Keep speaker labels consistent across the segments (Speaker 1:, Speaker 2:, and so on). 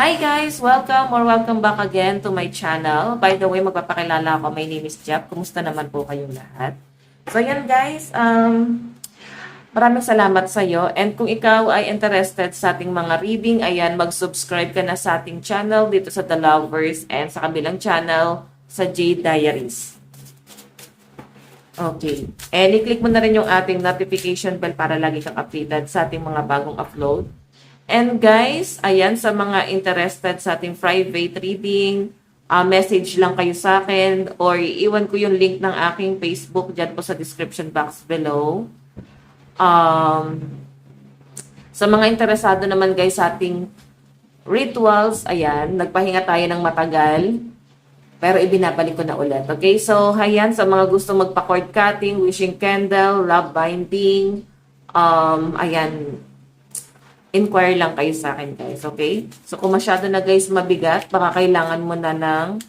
Speaker 1: Hi guys! Welcome back again to my channel. By the way, magpapakilala ako. My name is Jeff. Kumusta naman po kayong lahat? So yan guys, maraming salamat sa iyo. And kung ikaw ay interested sa ating mga reading, ayan, mag-subscribe ka na sa ating channel dito sa The Lovers and sa kabilang channel sa Jade Diaries. Okay. And i-click mo na rin yung ating notification bell para lagi kang updated sa ating mga bagong upload. And guys, ayan, sa mga interested sa ating private reading, message lang kayo sa akin or iwan ko yung link ng aking Facebook dyan po sa description box below. Sa mga interesado naman guys sa ating rituals, ayan, nagpahinga tayo ng matagal. Pero ibinabalik ko na ulit. Okay? So, ayan, sa mga gusto magpa-cord cutting, wishing candle, love binding, ayan, inquire lang kayo sa akin, guys. Okay? So, kung masyado na, guys, mabigat, baka kailangan mo na ng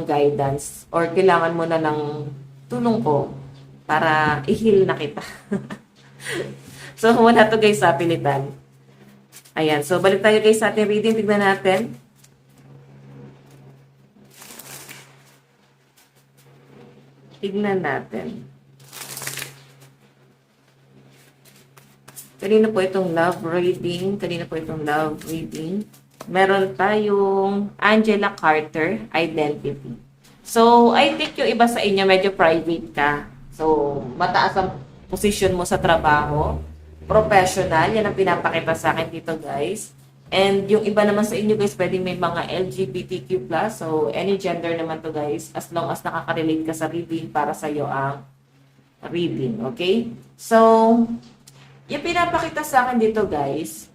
Speaker 1: guidance or kailangan mo na ng tulong ko para i-heal na kita. So, wala to, guys, sa pilitan. Ayan. So, balik tayo, guys, sa ating reading. Tignan natin. Tignan natin. Kanina po itong love reading. Meron tayong Angela Carter, Identity. So, I think yung iba sa inyo medyo private ka. So, mataas ang position mo sa trabaho. Professional. Yan ang pinapakita sa akin dito, guys. And yung iba naman sa inyo, guys, pwedeng may mga LGBTQ+. So, any gender naman to, guys. As long as nakaka-relate ka sa reading, para sa'yo ang reading. Okay? So, yung pinapakita sa akin dito, guys,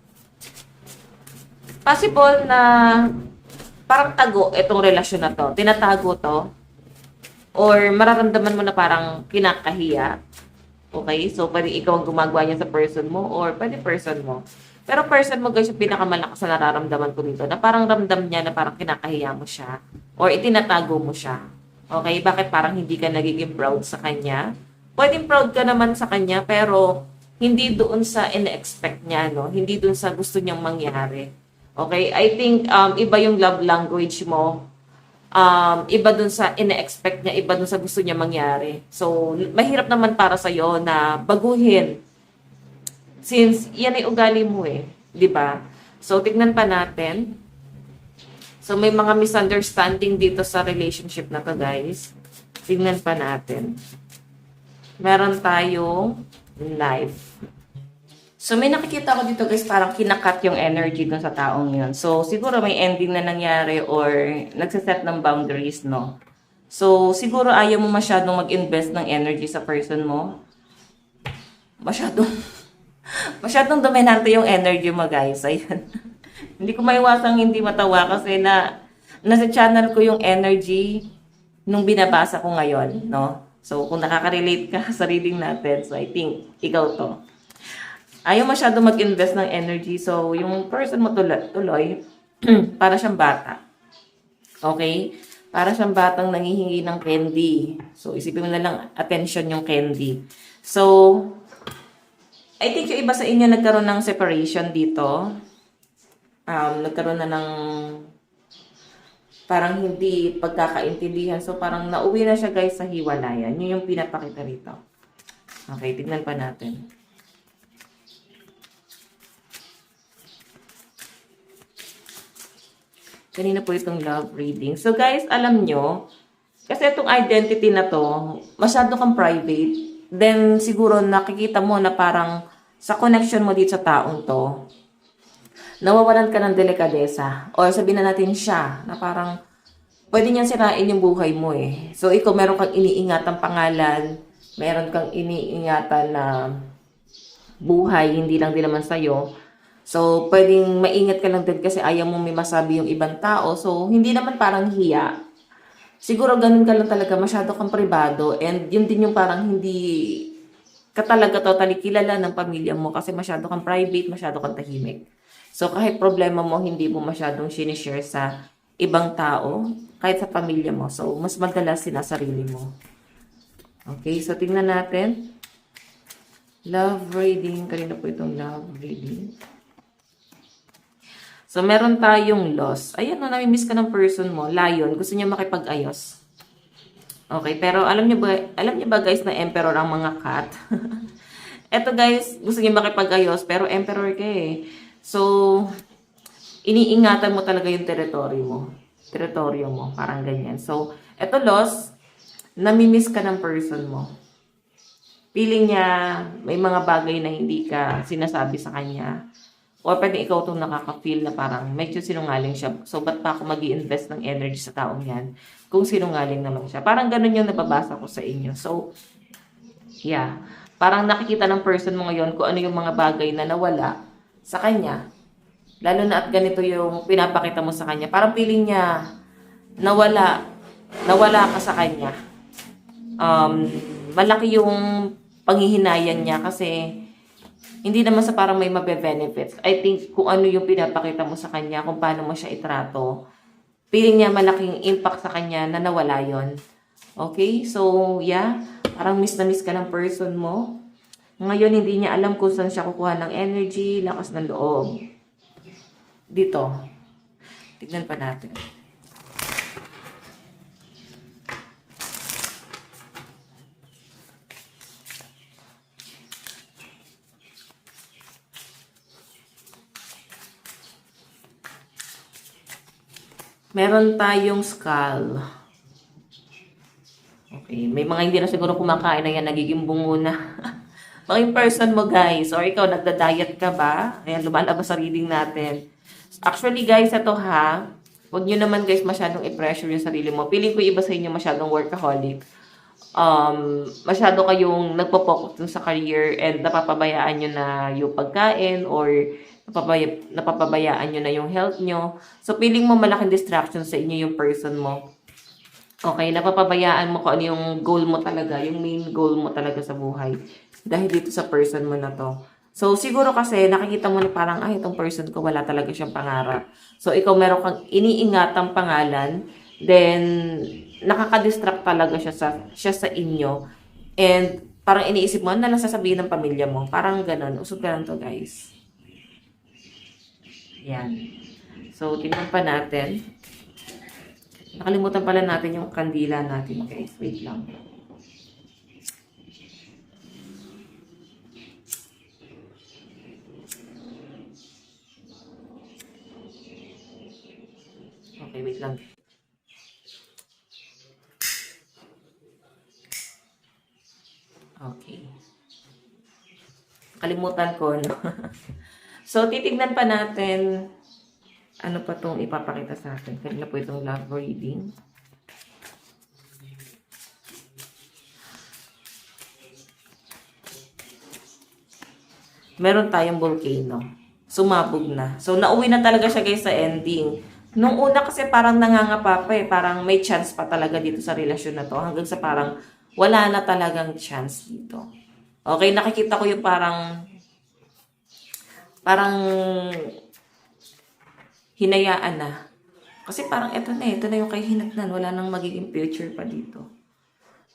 Speaker 1: possible na parang tago itong relasyon na to. Tinatago to. Or mararamdaman mo na parang kinakahiya. Okay? So, pwede ikaw ang gumagawa niya sa person mo or pwede person mo. Pero person mo, guys, yung pinakamalakas na nararamdaman ko dito na parang ramdam niya na parang kinakahiya mo siya or itinatago mo siya. Okay? Bakit parang hindi ka nagiging proud sa kanya? Pwedeng proud ka naman sa kanya pero hindi doon sa ina-expect niya, no? Hindi doon sa gusto niyang mangyari. Okay? I think iba yung love language mo. Iba doon sa ina-expect niya, iba doon sa gusto niya mangyari. So, mahirap naman para sa iyo na baguhin. Since yan ay ugali mo eh, 'di ba? So, tignan pa natin. So, may mga misunderstanding dito sa relationship na to, guys. Tignan pa natin. Meron tayong life. So, may nakikita ko dito, guys, parang kinakat yung energy dun sa taong yun. So, siguro may ending na nangyari or nagsiset ng boundaries, no? So, siguro ayaw mo masyadong mag-invest ng energy sa person mo. Masyadong dominante yung energy mo, guys. Ayan. Hindi ko maiwasang hindi matawa kasi nasa channel ko yung energy nung binabasa ko ngayon, no? So, kung nakaka-relate ka sa reading natin, so I think ikaw to. Ayaw masyado mag-invest ng energy. So, yung person mo tuloy, para siyang bata. Okay? Para siyang batang nangihingi ng candy. So, isipin mo na lang, attention yung candy. So, I think yung iba sa inyo nagkaroon ng separation dito. Nagkaroon na ng parang hindi pagkakaintindihan. So, parang nauwi na siya, guys, sa hiwalayan. Yun yung pinapakita rito. Okay, tignan pa natin. Kanina po itong love reading. So, guys, alam nyo, kasi itong identity na to, masyado kang private. Then, siguro nakikita mo na parang sa connection mo dito sa taong to, nawawalan ka ng delikadesa. O sabihin na natin siya, na parang pwede niyang sirain yung buhay mo eh. So, ikaw meron kang iniingatang pangalan, meron kang iniingatan na buhay, hindi lang din naman sa'yo. So, pwedeng maingat ka lang din kasi ayaw mong may masabi yung ibang tao. So, hindi naman parang hiya. Siguro ganun ka lang talaga, masyado kang pribado. And yun din yung parang hindi ka talaga totally kilala ng pamilya mo kasi masyado kang private, masyado kang tahimik. So, kahit problema mo, hindi mo masyadong sinishare sa ibang tao, kahit sa pamilya mo. So, mas madalas sinasarili mo. Okay, so tingnan natin. Love reading. Kanina po itong love reading. So, meron tayong loss. Ayan, no, nami-miss ka ng person mo. Lion, gusto niya makipag-ayos. Okay, pero alam niyo ba guys na emperor ang mga cat? Eto guys, gusto niya makipag-ayos, pero emperor ka eh. So, iniingatan mo talaga yung teritoryo mo. Teritoryo mo, parang ganyan. So, eto loss, nami-miss ka ng person mo. Feeling niya, may mga bagay na hindi ka sinasabi sa kanya. O pwede ikaw itong nakaka-feel na parang medyo sinungaling siya. So, ba't pa ako mag-i-invest ng energy sa taong yan kung sinungaling naman siya? Parang ganun yung nababasa ko sa inyo. So, yeah. Parang nakikita ng person mo ngayon kung ano yung mga bagay na nawala sa kanya. Lalo na at ganito yung pinapakita mo sa kanya. Parang feeling niya, nawala ka sa kanya. Malaki yung panghihinayan niya kasi hindi naman sa parang may mabe-benefits. I think kung ano yung pinapakita mo sa kanya, kung paano mo siya itrato, feeling niya malaking impact sa kanya na nawala yon. Okay? So, yeah. Parang miss na miss ka ng person mo. Ngayon, hindi niya alam kung saan siya kukuha ng energy, lakas ng loob. Dito. Tignan pa natin. Meron tayong skull. Okay, may mga hindi na siguro kumakain na yan, nagiging bungo na. Mga person mo guys, or ikaw nagda-diet ka ba? Ayan, lumalabas sa reading natin. Actually guys, ito ha, huwag nyo naman guys masyadong i-pressure yung sarili mo. Feeling ko iba sa inyo masyadong workaholic. Masyado kayong nagpo-focus dun sa career and napapabayaan nyo na yung pagkain or napapabayaan nyo na yung health nyo. So, feeling mo malaking distraction sa inyo yung person mo. Okay, napapabayaan mo kung ano yung goal mo talaga, yung main goal mo talaga sa buhay. Dahil dito sa person mo na to. So, siguro kasi nakikita mo na parang, ay, itong person ko wala talaga siyang pangarap. So, ikaw meron kang iniingatang pangalan, then, nakaka-distract talaga siya sa inyo. And, parang iniisip mo, ano na lang sasabihin ng pamilya mo. Parang ganun. Usog ka lang to, guys. Yan. So, tingnan pa natin. Nakalimutan pala natin yung kandila natin, guys. Wait lang. Okay, wait lang. Okay. Kalimutan ko, no? So, titignan pa natin ano pa itong ipapakita sa atin. Kanina po itong love reading. Meron tayong volcano. Sumabog na. So, nauwi na talaga siya guys sa ending. Nung una kasi parang nangangapa pa eh. Parang may chance pa talaga dito sa relasyon na to. Hanggang sa parang wala na talagang chance dito. Okay, nakikita ko yung parang hinayaan na. Kasi parang ito na yung kahinatnan. Wala nang magiging future pa dito.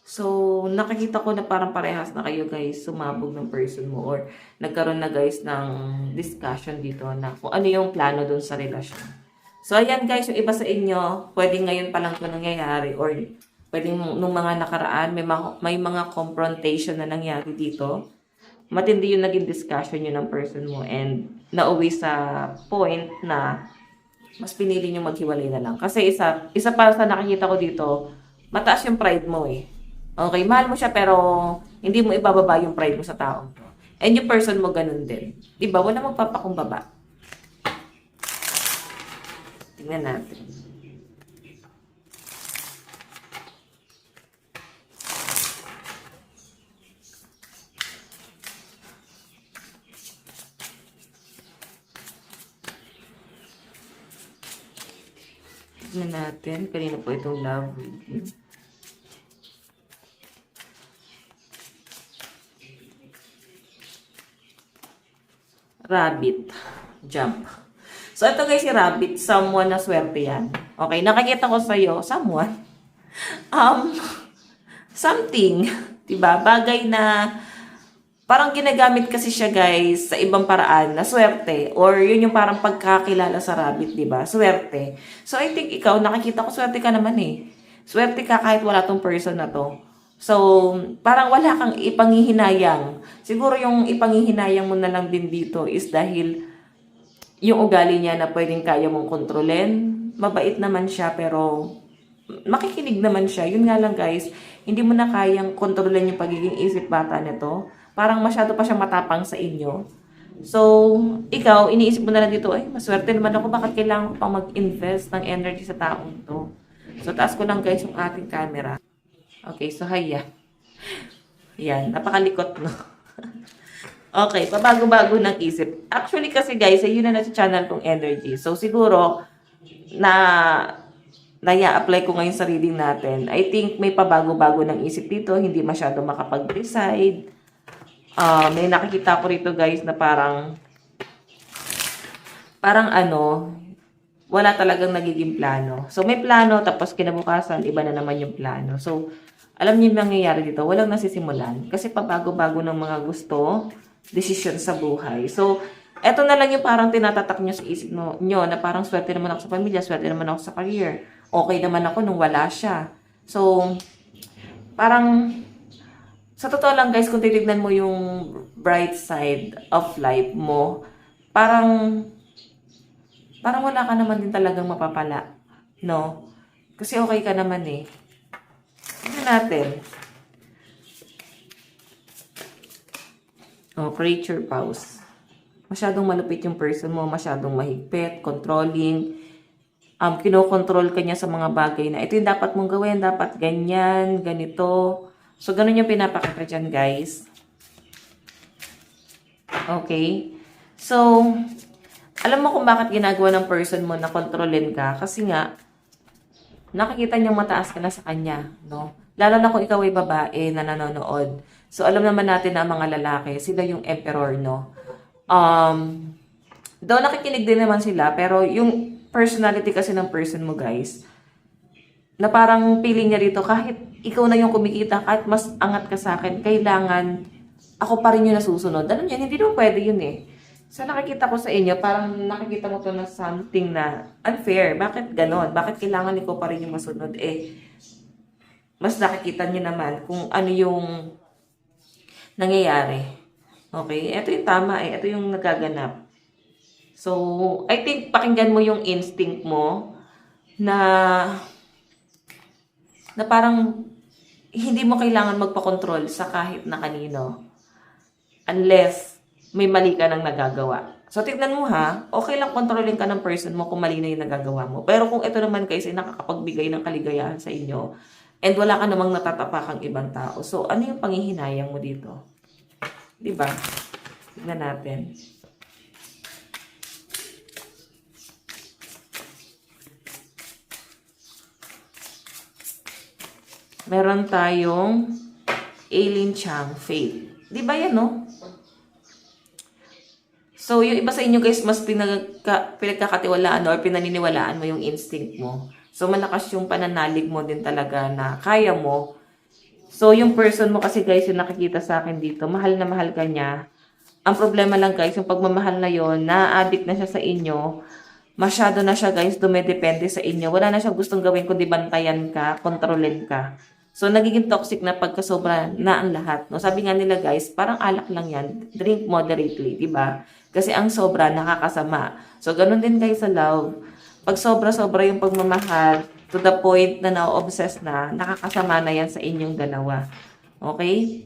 Speaker 1: So, nakikita ko na parang parehas na kayo guys, sumabog ng person mo or nagkaroon na guys ng discussion dito na kung ano yung plano dun sa relasyon. So, ayan guys, yung iba sa inyo, pwedeng ngayon pa lang ito nangyayari or pwedeng nung mga nakaraan, may mga confrontation na nangyari dito. Matindi yung naging discussion yun ng person mo and nauwi sa point na mas pinili nyo maghiwalay na lang. Kasi isa pa sa nakikita ko dito, mataas yung pride mo eh. Okay, mahal mo siya pero hindi mo ibababa yung pride mo sa taong to. And yung person mo ganun din. Diba? Wala magpapakumbaba. Tingnan natin. Tingnan natin. Kanina po itong love reading. Rabbit. Jump. So, ito guys, si Rabbit, someone na swerte yan. Okay, nakikita ko sa'yo, someone. Something. Diba? Bagay na parang ginagamit kasi siya guys sa ibang paraan na swerte or yun yung parang pagkakilala sa rabbit, di ba? Swerte. So I think ikaw, nakikita ko swerte ka naman eh. Swerte ka kahit wala tong person na to. So, parang wala kang ipanghihinayang. Siguro yung ipanghihinayang mo na lang din dito is dahil yung ugali niya na pwedeng kaya mong kontrolin. Mabait naman siya pero makikinig naman siya. Yun nga lang guys, hindi mo na kayang kontrolin yung pagiging isip bata nito. Parang masyado pa siya matapang sa inyo. So, ikaw, iniisip mo na lang dito, ay, maswerte naman ako, bakit kailangan ko pang mag-invest ng energy sa taong to? So, taas ko lang guys yung ating camera. Okay, so haya. Yan, napakalikot, no? Okay, pabago-bago ng isip. Actually kasi guys, yun na sa channel kong energy. So, siguro, naya-apply ko ngayon sa reading natin. I think may pabago-bago ng isip dito, hindi masyado makapag-decide. May nakikita ko rito guys na parang wala talagang nagiging plano. So, may plano, tapos kinabukasan, iba na naman yung plano. So, alam niyo yung nangyayari dito, walang nasisimulan. Kasi pabago-bago ng mga gusto, decision sa buhay. So, eto na lang yung parang tinatatak nyo sa isip nyo na parang swerte naman ako sa pamilya, swerte naman ako sa career. Okay naman ako nung wala siya. So, parang sa totoo lang guys, kung titignan mo yung bright side of life mo, parang wala ka naman din talagang mapapala. No? Kasi okay ka naman eh. Tignan natin. Creature pause. Masyadong malupit yung person mo, masyadong mahigpit, controlling. Kinokontrol ka niya sa mga bagay na ito yung dapat mong gawin, dapat ganyan, ganito. So, ganun yung pinapakita dyan, guys. Okay? So, alam mo kung bakit ginagawa ng person mo na kontrolin ka? Kasi nga, nakikita niyang mataas ka na sa kanya, no? Lalo na kung ikaw ay babae na nanonood. So, alam naman natin na ang mga lalaki, sila yung emperor, no? Though nakikinig din naman sila, pero yung personality kasi ng person mo, guys, na parang feeling niya rito, kahit ikaw na yung kumikita, kahit mas angat ka sa akin, kailangan ako pa rin yung nasusunod. Ano yan? Hindi naman pwede yun eh. So nakikita ko sa inyo, parang nakikita mo to na something na unfair. Bakit ganon? Bakit kailangan ikaw pa rin yung masunod? Mas nakikita niyo naman kung ano yung nangyayari. Okay? Ito yung tama eh. Ito yung nagaganap. So, I think pakinggan mo yung instinct mo na parang hindi mo kailangan magpakontrol sa kahit na kanino unless may mali ka nang nagagawa. So, tignan mo ha, okay lang kontrolin ka ng person mo kung mali na yung nagagawa mo. Pero kung ito naman guys ay nakakapagbigay ng kaligayahan sa inyo and wala ka namang natatapakang ibang tao, so ano yung panghihinayang mo dito? Diba? Tignan natin. Meron tayong Aileen Chang, Faith. Di ba yan, no? So, yung iba sa inyo guys, mas pinagkakatiwalaan or pinaniniwalaan mo yung instinct mo. So, malakas yung pananalig mo din talaga na kaya mo. So, yung person mo kasi guys, yung nakikita sa akin dito, mahal na mahal ka niya. Ang problema lang guys, yung pagmamahal na yon, na-addict na siya sa inyo. Masyado na siya guys, dumedepende sa inyo. Wala na siyang gustong gawin kundi bantayan ka, kontrolin ka. So, nagiging toxic na pagkasobra na ang lahat. No? Sabi nga nila guys, parang alak lang yan. Drink moderately, di ba? Kasi ang sobra, nakakasama. So, ganun din guys sa love. Pag sobra-sobra yung pagmamahal, to the point na na-obsess na, nakakasama na yan sa inyong dalawa. Okay?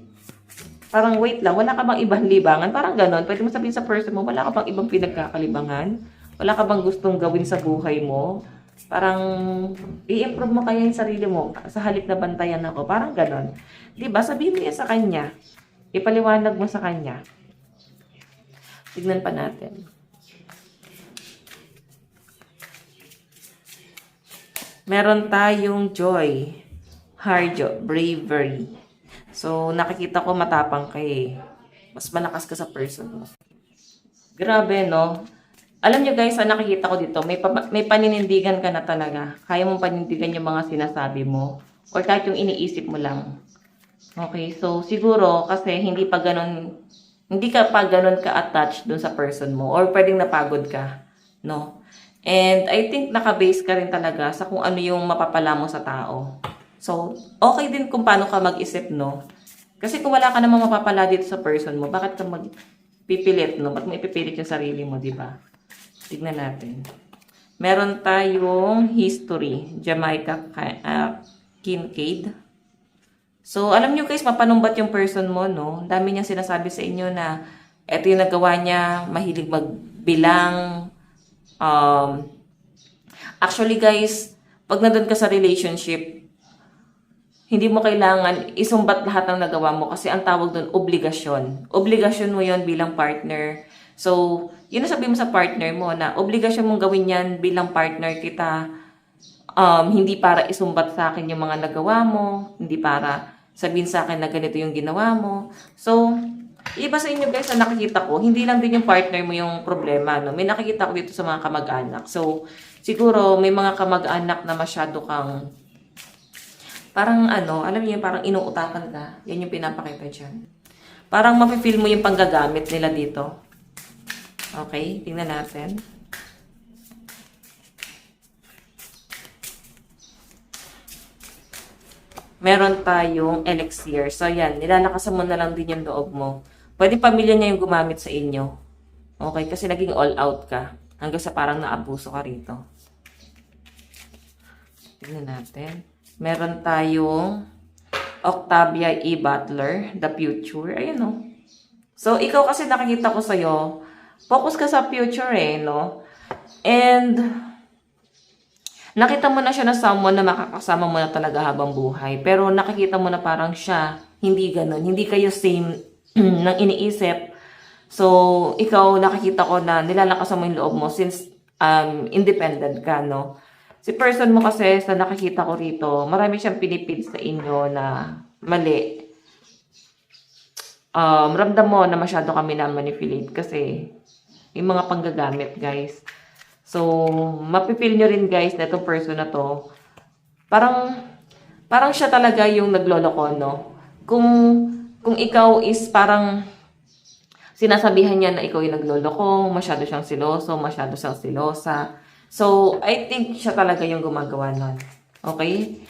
Speaker 1: Parang wait lang, wala ka bang ibang libangan? Parang ganun. Pwede mo sabihin sa person mo, wala ka bang ibang pinagkakalibangan? Wala ka bang gustong gawin sa buhay mo? Parang i-improve mo kaya yung sarili mo sa halip na bantayan ako. Parang ganon. Diba? Sabihin mo yan sa kanya. Ipaliwanag mo sa kanya. Tignan pa natin. Meron tayong joy, harjo, bravery. So, nakikita ko matapang ka eh. Mas malakas ka sa person mo. Grabe, no? Alam nyo guys, nakikita ko dito, may paninindigan ka na talaga. Kaya mong panindigan yung mga sinasabi mo. Or kahit yung iniisip mo lang. Okay, so siguro kasi hindi ka pa ganun ka-attached dun sa person mo or pwedeng napagod ka, no? And I think naka-base ka rin talaga sa kung ano yung mapapala mo sa tao. So, okay din kung paano ka mag-isip, no? Kasi kung wala ka namang mapapala dito sa person mo, bakit ka magpipilit, no? Ba't mo ipipilit yung sarili mo, di ba? Tignan natin. Meron tayong history, Jamaica Kincaid. So, alam nyo guys, mapanumbat yung person mo, no? Dami niyang sinasabi sa inyo na eto yung nagawa niya, mahilig magbilang. Actually guys, pag nandun ka sa relationship, hindi mo kailangan isumbat lahat ng nagawa mo kasi ang tawag doon, obligasyon. Obligasyon mo yon bilang partner. So, yun ang sabi mo sa partner mo na obligasyon mong gawin yan bilang partner kita. Hindi para isumbat sa akin yung mga nagawa mo, hindi para sabihin sa akin na ganito yung ginawa mo. So, iba sa inyo guys na nakikita ko, hindi lang din yung partner mo yung problema. No? May nakikita ko dito sa mga kamag-anak. So, siguro may mga kamag-anak na masyado kang parang alam niyo, parang inuutakan ka. Yan yung pinapakita dyan. Parang mafe-feel mo yung panggagamit nila dito. Okay, tingnan natin. Meron tayong elixir. So, yan. Nilalakasan mo na lang din yung loob mo. Pwede pamilya niya yung gumamit sa inyo. Okay? Kasi naging all out ka. Hanggang sa parang naabuso ka rito. Tingnan natin. Meron tayong Octavia E. Butler, The Future. Ayan, no? So, ikaw kasi nakikita ko sa'yo, focus ka sa future, no? And nakita mo na siya na someone na makakasama mo na talaga habang buhay. Pero nakikita mo na parang siya, hindi ganun. Hindi kayo same ng iniisip. So, ikaw nakikita ko na nilalakasan mo yung loob mo since independent ka, no? Si person mo kasi sa nakikita ko rito, marami siyang pinipid sa inyo na mali. Ramdam mo na masyado kami na manipulate kasi yung mga panggagamit, guys. So, mapipil nyo rin guys na itong person na to, parang siya talaga yung nagloloko, no? Kung ikaw is parang sinasabihan niya na ikaw yung nagloloko, masyado siyang siloso, masyado siyang silosa. So, I think siya talaga yung gumagawa nun. Okay?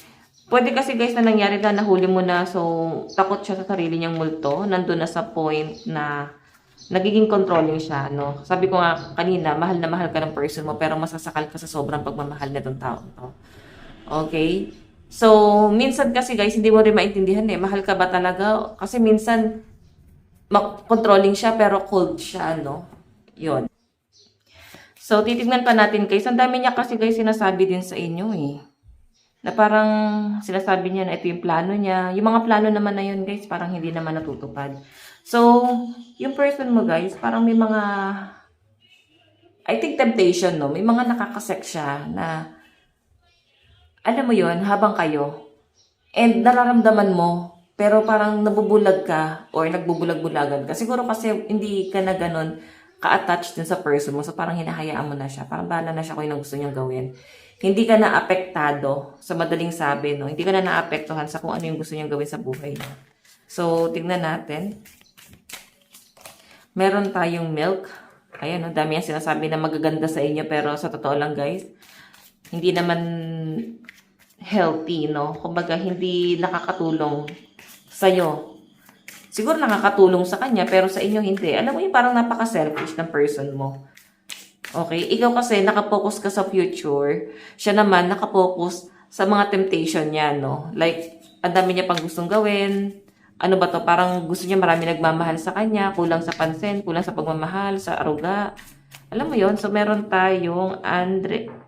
Speaker 1: Pwede kasi guys na nangyari na nahuli mo na, so takot siya sa sarili niyang multo, nandun na sa point na nagiging controlling siya, no? Sabi ko nga kanina, mahal na mahal ka ng person mo, pero masasakal ka sa sobrang pagmamahal na itong tao to. Okay? So, minsan kasi guys, hindi mo rin maintindihan mahal ka ba talaga? Kasi minsan, controlling siya, pero cold siya, no? Yun. So, titignan pa natin guys. Ang dami niya kasi guys sinasabi din sa inyo na parang sinasabi niya na ito yung plano niya. Yung mga plano naman na yun guys, parang hindi naman natutupad. So, yung person mo guys, parang may mga, I think temptation, no? May mga nakakasex siya na, alam mo yun, habang kayo, and nararamdaman mo, pero parang nabubulag ka, or nagbubulag-bulagan ka. Siguro kasi hindi ka na ganun ka-attached din sa person mo, so parang hinahayaan mo na siya. Parang bahala na siya kung yung gusto niyang gawin. Hindi ka na apektado, sa madaling sabi, no? Hindi ka na naapektuhan sa kung ano yung gusto niyang gawin sa buhay niya. So, tignan natin. Meron tayong milk. Ayan, no? Dami yan sinasabi na magaganda sa inyo, pero sa totoo lang, guys, hindi naman healthy, no? Kumbaga, hindi nakakatulong sa'yo. Siguro nakakatulong sa kanya, pero sa inyo hindi. Alam mo yung parang napaka-selfish ng person mo. Okay? Ikaw kasi nakapokus ka sa future. Siya naman nakapokus sa mga temptation niya, no? Like, ang dami niya pang gustong gawin. Ano ba to? Parang gusto niya marami nagmamahal sa kanya. Kulang sa pansin, kulang sa pagmamahal, sa aruga. Alam mo yon. So, meron tayong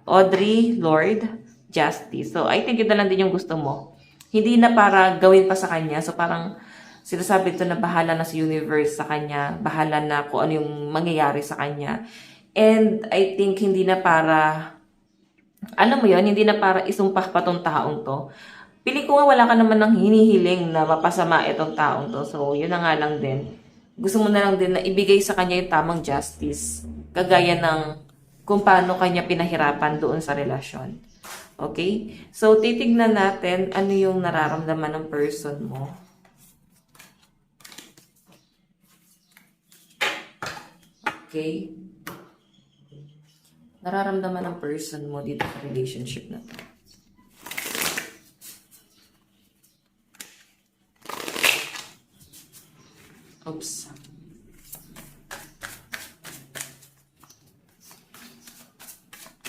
Speaker 1: Audrey Lorde Justice. So, I think yun na lang din yung gusto mo. Hindi na para gawin pa sa kanya. So, parang sinasabi ito na bahala na sa universe sa kanya, bahala na kung ano yung mangyayari sa kanya. And I think hindi na para, alam mo yun, hindi na para isumpah pa tong taong to. Pili ko nga wala ka naman ng hinihiling na mapasama itong taong to. So, yun na nga lang din. Gusto mo na lang din na ibigay sa kanya yung tamang justice. Kagaya ng kung paano kanya pinahirapan doon sa relasyon. Okay? So, titignan natin ano yung nararamdaman ng person mo. Okay? Nararamdaman ng person mo dito sa relationship na to. Oops.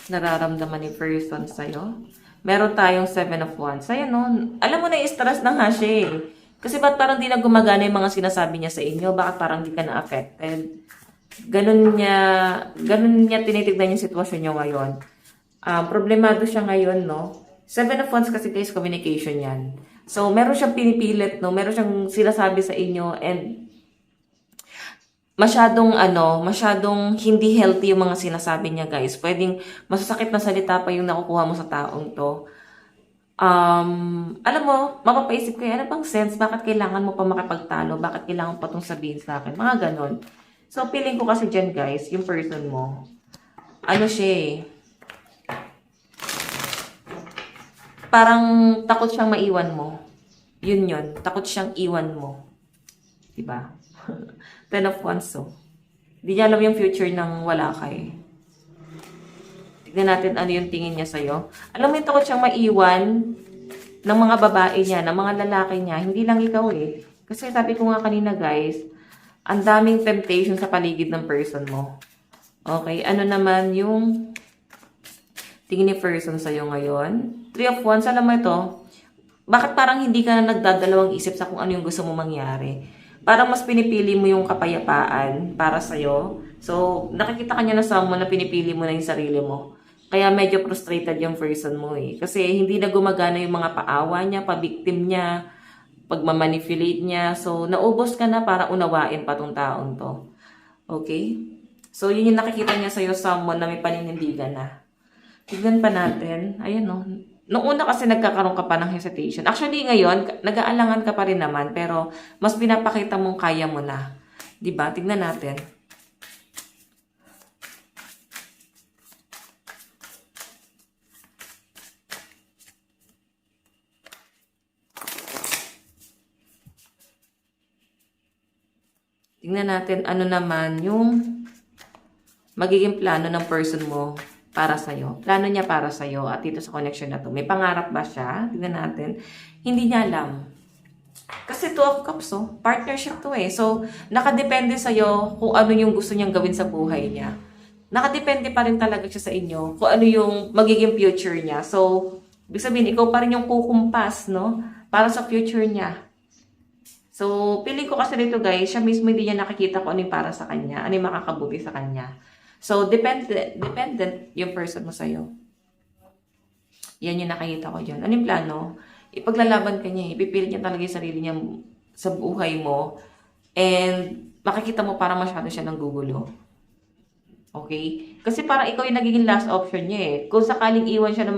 Speaker 1: Nararamdaman ni person sa'yo. Meron tayong 7 of Wands. Ayan, no? Alam mo na, stress na nga siya eh. Kasi ba't parang di na gumagana yung mga sinasabi niya sa inyo? Bakit parang di ka na-affected? Ganun niya tinitignan yung sitwasyon niyo ngayon. Problemado siya ngayon, no? 7 of Wands kasi guys, communication yan. So, meron siyang pinipilit, no? Meron siyang sinasabi sa inyo and masyadong hindi healthy yung mga sinasabi niya, guys. Pwedeng masasakit na salita pa yung nakukuha mo sa taong to. Alam mo, mapapaisip ko, ano bang sense? Bakit kailangan mo pa makipagtalo? Bakit kailangan pa itong sabihin sa akin? Mga ganon. So, feeling ko kasi dyan, guys, yung person mo, ano siya eh, parang takot siyang maiwan mo. Yun. Takot siyang iwan mo. Diba? 10 of Wands, so. Hindi niya alam yung future ng wala ka eh. Tignan natin ano yung tingin niya sa'yo. Alam mo yung takot siyang maiwan ng mga babae niya, ng mga lalaki niya. Hindi lang ikaw eh. Kasi sabi ko nga kanina guys, ang daming temptation sa paligid ng person mo. Okay, ano naman yung tingin ni person sa'yo ngayon? 3 of Wands, alam mo ito, bakit parang hindi ka na nagdadalawang isip sa kung ano yung gusto mo mangyari? Parang mas pinipili mo yung kapayapaan para sa'yo. So, nakikita ka niya na someone na pinipili mo na yung sarili mo. Kaya medyo frustrated yung person mo eh. Kasi hindi na gumagana yung mga paawa niya, pabiktim niya, pagmamanipulate niya. So, naubos ka na para unawain pa tong taong to. Okay? So, yun yung nakikita niya sa'yo, someone na may paninindigan na. Tignan pa natin. Ayan no. Noong una kasi nagkakaroon ka pa ng hesitation. Actually, ngayon, nag-aalangan ka pa rin naman, pero mas pinapakita mong kaya mo na. Diba? Tignan natin. Tingnan natin ano naman yung magiging plano ng person mo para sa'yo. Plano niya para sa'yo at dito sa connection na to. May pangarap ba siya? Tingnan natin. Hindi niya alam. Kasi 2 of Cups, oh. Partnership to eh. So, nakadepende sa'yo kung ano yung gusto niyang gawin sa buhay niya. Nakadepende pa rin talaga siya sa inyo kung ano yung magiging future niya. So, ibig sabihin, ikaw pa rin yung kukumpas, no? Para sa future niya. So, piling ko kasi dito guys, siya mismo hindi niya nakikita kung ano yung para sa kanya, ano yung makakabuti sa kanya. So, dependent yung person mo sa'yo. Yan yung nakikita ko dyan. Ano yung plano? Ipaglalaban ka niya, ipipilit niya talaga yung sarili niya sa buhay mo. And, makikita mo parang masyado siya nang gugulo. Okay? Kasi parang ikaw yung nagiging last option niya eh. Kung sakaling iwan siya ng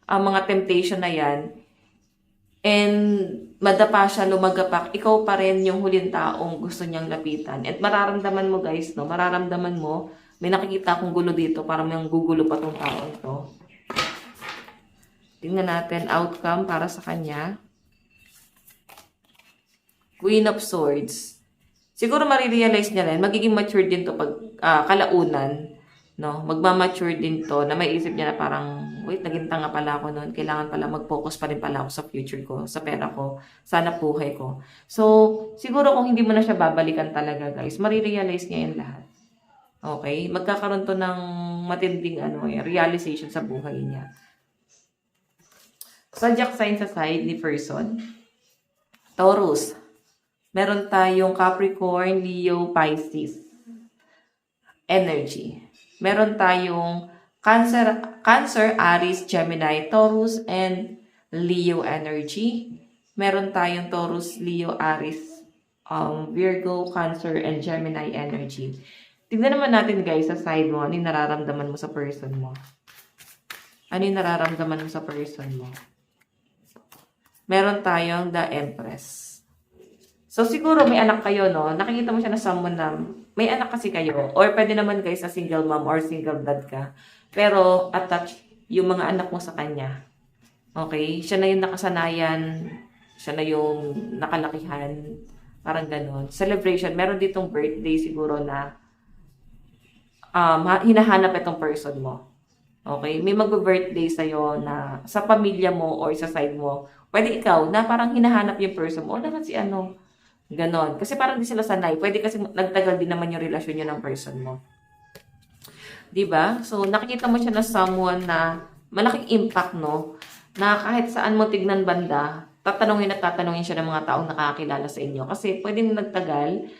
Speaker 1: mga temptation na yan, and madapa siya, lumagapak, ikaw pa rin yung huling taong gusto niyang lapitan. At mararamdaman mo guys, no? Mararamdaman mo, may nakikita akong gulo dito, parang may gugulo pa tong taong to. Tingnan natin, outcome para sa kanya. Queen of Swords. Siguro marirealize niya rin, magiging mature din to pag kalaunan. No, magmamature din to na may isip niya na parang, wait, naging tanga pala ako noon. Kailangan pala mag-focus pa rin pala ako sa future ko, sa pera ko, sana buhay ko. So, siguro kung hindi mo na siya babalikan talaga, guys, marirealize niya yan lahat. Okay? Magkakaroon to ng matinding realization sa buhay niya. Zodiac sign sa side ni person. Taurus. Meron tayong Capricorn, Leo, Pisces. Energy. Meron tayong Cancer, Aries, Gemini, Taurus, and Leo energy. Meron tayong Taurus, Leo, Aries, Virgo, Cancer, and Gemini energy. Tignan naman natin guys sa side mo, ano yung nararamdaman mo sa person mo. Ano yung nararamdaman mo sa person mo. Meron tayong The Empress. So, siguro may anak kayo, no? Nakikita mo siya na someone na may anak kasi kayo. Or pwede naman guys sa single mom or single dad ka. Pero, attach yung mga anak mo sa kanya. Okay? Siya na yung nakasanayan. Siya na yung nakalakihan. Parang ganon. Celebration. Meron ditong birthday siguro na hinahanap itong person mo. Okay? May mag-birthday sa'yo na sa pamilya mo or sa side mo. Pwede ikaw na parang hinahanap yung person mo. O, naman si ano. Ganon. Kasi parang di sila sanay. Pwede kasi nagtagal din naman yung relasyon nyo ng person mo. 'Di ba? So, nakikita mo siya na someone na malaking impact, no? Na kahit saan mo tignan banda, tatanungin at tatanungin siya ng mga taong nakakakilala sa inyo. Kasi pwedeng nagtagal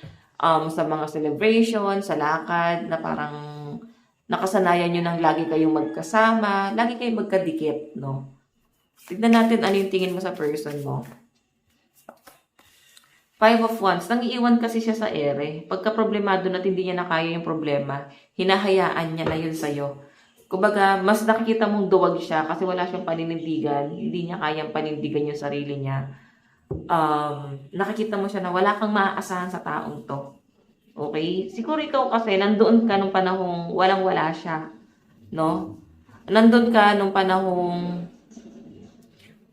Speaker 1: sa mga celebration, sa lakad, na parang nakasanayan nyo nang lagi kayong magkasama, lagi kayong magkadikit, no? Tignan natin ano yung tingin mo sa person mo. Five of Wands, nangiiwan kasi siya sa ere. Pagka problemado na hindi niya na kaya yung problema, hinahayaan niya na yun sa'yo. Kumbaga, mas nakikita mong duwag siya kasi wala siyang paninindigan, hindi niya kayang panindigan yung sarili niya. Nakikita mo siya na wala kang maaasahan sa taong to. Okay? Siguro ikaw kasi, nandoon ka nung panahong walang-wala siya. No? Nandoon ka nung panahong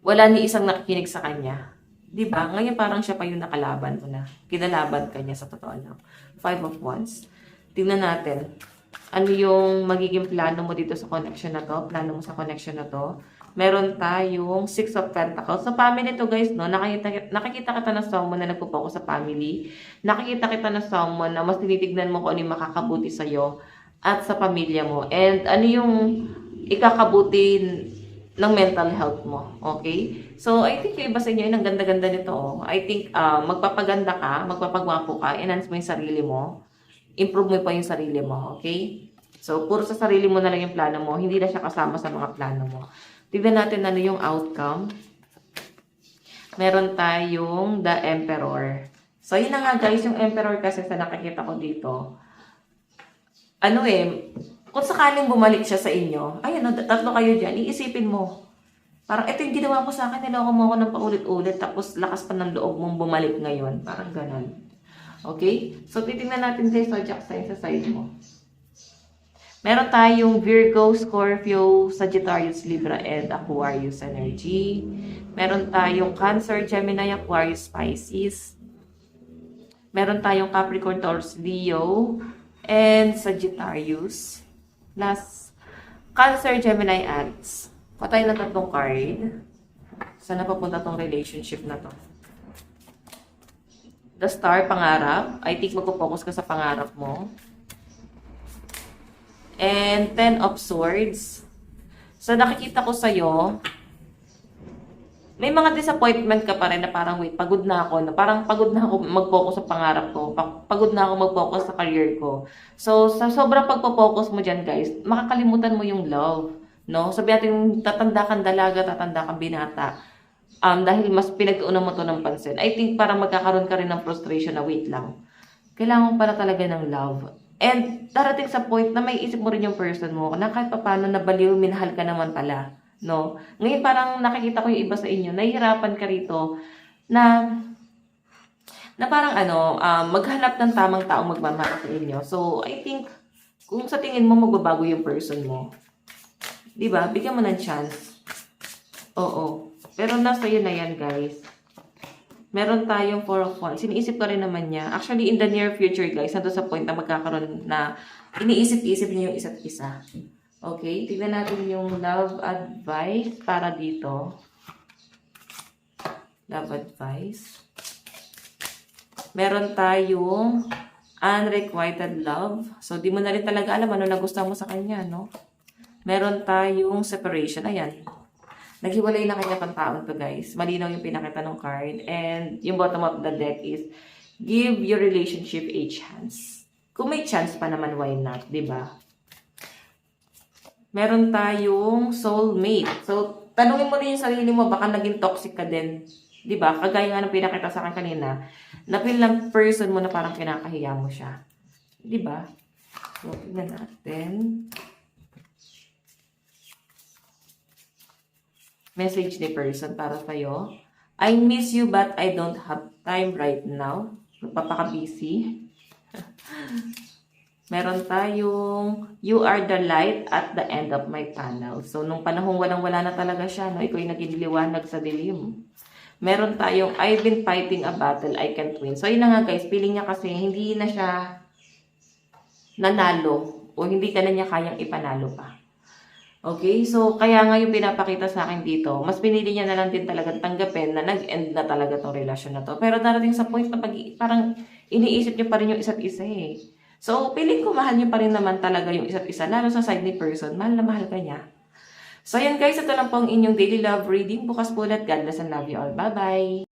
Speaker 1: wala ni isang nakikinig sa kanya. 'Di ba? Ngayon parang siya pa yung nakalaban mo na. Kinalaban ka niya sa totoo lang. Five of Wands. Tingnan natin. Ano yung magiging plano mo dito sa connection na to? Plano mo sa connection na to? Meron tayong Six of Pentacles. Sa family to guys, no? Nakikita kita na someone na nagpo-focus sa family. Nakikita kita na someone na mas tinitignan mo kung ano yung makakabuti sa'yo at sa pamilya mo. And ano yung ikakabuti ng mental health mo. Okay? So, I think yung iba sa inyo, ang ganda-ganda nito. Oh. I think magpapaganda ka, magpapagwapo ka, enhance mo yung sarili mo, improve mo pa yung sarili mo. Okay? So, puro sa sarili mo na lang yung plano mo, hindi na siya kasama sa mga plano mo. Tignan natin ano yung outcome. Meron tayong The Emperor. So, yun na nga guys, yung Emperor kasi sa nakikita ko dito, kung sakaling bumalik siya sa inyo, ayan, tatlo kayo dyan, iisipin mo. Parang, ito yung ginawa mo sa akin, niloko mo ako ng paulit-ulit, tapos lakas pa ng loob mong bumalik ngayon. Parang ganon. Okay? So, titingnan natin guys, zodiac sign sa side mo. Meron tayong Virgo, Scorpio, Sagittarius, Libra, and Aquarius energy. Meron tayong Cancer, Gemini, Aquarius, Pisces. Meron tayong Capricorn, Taurus, Leo, and Sagittarius. Last, Cancer, Gemini, Aries. Patay na tatlong card. Saan na papunta tong relationship na to? The Star, pangarap. I think magpo-focus ka sa pangarap mo. And Ten of Swords. So, nakikita ko sa'yo, may mga disappointment ka pa rin na parang, wait, pagod na ako. Na parang pagod na ako mag-focus sa pangarap ko. Pagod na ako mag-focus sa career ko. So, sa sobrang pagpo-focus mo dyan, guys, makakalimutan mo yung love. No? Sabi natin, tatanda kang dalaga, tatanda kang binata. Dahil mas pinag-una mo to ng pansin. I think parang magkakaroon ka rin ng frustration na, wait lang. Kailangan mo pala talaga ng love. And darating sa point na may isip mo rin yung person mo na kahit paano nabaliw, minahal ka naman pala. No? Ngayon parang nakikita ko yung iba sa inyo, nahihirapan ka rito na parang maghanap ng tamang taong magmamahal sa inyo. So, I think, kung sa tingin mo magbabago yung person mo, di ba? Bigyan mo ng chance. Oo. Pero nasa iyo na yan, guys. Meron tayong Four of Wands. Iniisip ko rin naman niya. Actually, in the near future, guys, nandun sa point na magkakaroon na iniisip-isip niyo yung isa't isa. Okay, tignan natin yung love advice para dito. Love advice. Meron tayong unrequited love. So, di mo na rin talaga alam ano nagustuhan mo sa kanya, no? Meron tayong separation. Ayan. Naghiwalay na kanya pang taon to, guys. Malinaw yung pinakita ng card. And yung bottom of the deck is, give your relationship a chance. Kung may chance pa naman, why not? Diba? Meron tayong soulmate. So, tanungin mo rin yung sarili mo, baka naging toxic ka din. Diba? Kagaya nga ng pinakita sa akin kanina, na lang person mo na parang kinakahiya mo siya. Diba? So, tignan natin. Message ni person para sa'yo. I miss you but I don't have time right now. Magpapaka-busy. Meron tayong you are the light at the end of my tunnel. So, nung panahong walang-wala na talaga siya, no, ikaw yung naging liwanag sa dilim. Meron tayong I've been fighting a battle I can't win. So, yun na nga guys, feeling niya kasi hindi na siya nanalo o hindi ka na niya kayang ipanalo pa. Okay? So, kaya nga yung pinapakita sa akin dito, mas pinili niya na lang din talagang tanggapin na nag-end na talaga tong relasyon na to. Pero darating sa point na parang iniisip niyo pa rin yung isa't isa eh. So, piling ko mahal niyo pa rin naman talaga yung isa't isa, lalo sa side ni person, mahal na mahal ka niya. So, yan guys, ito lang po ang inyong daily love reading. Bukas po ulit. God bless and love you all. Bye-bye!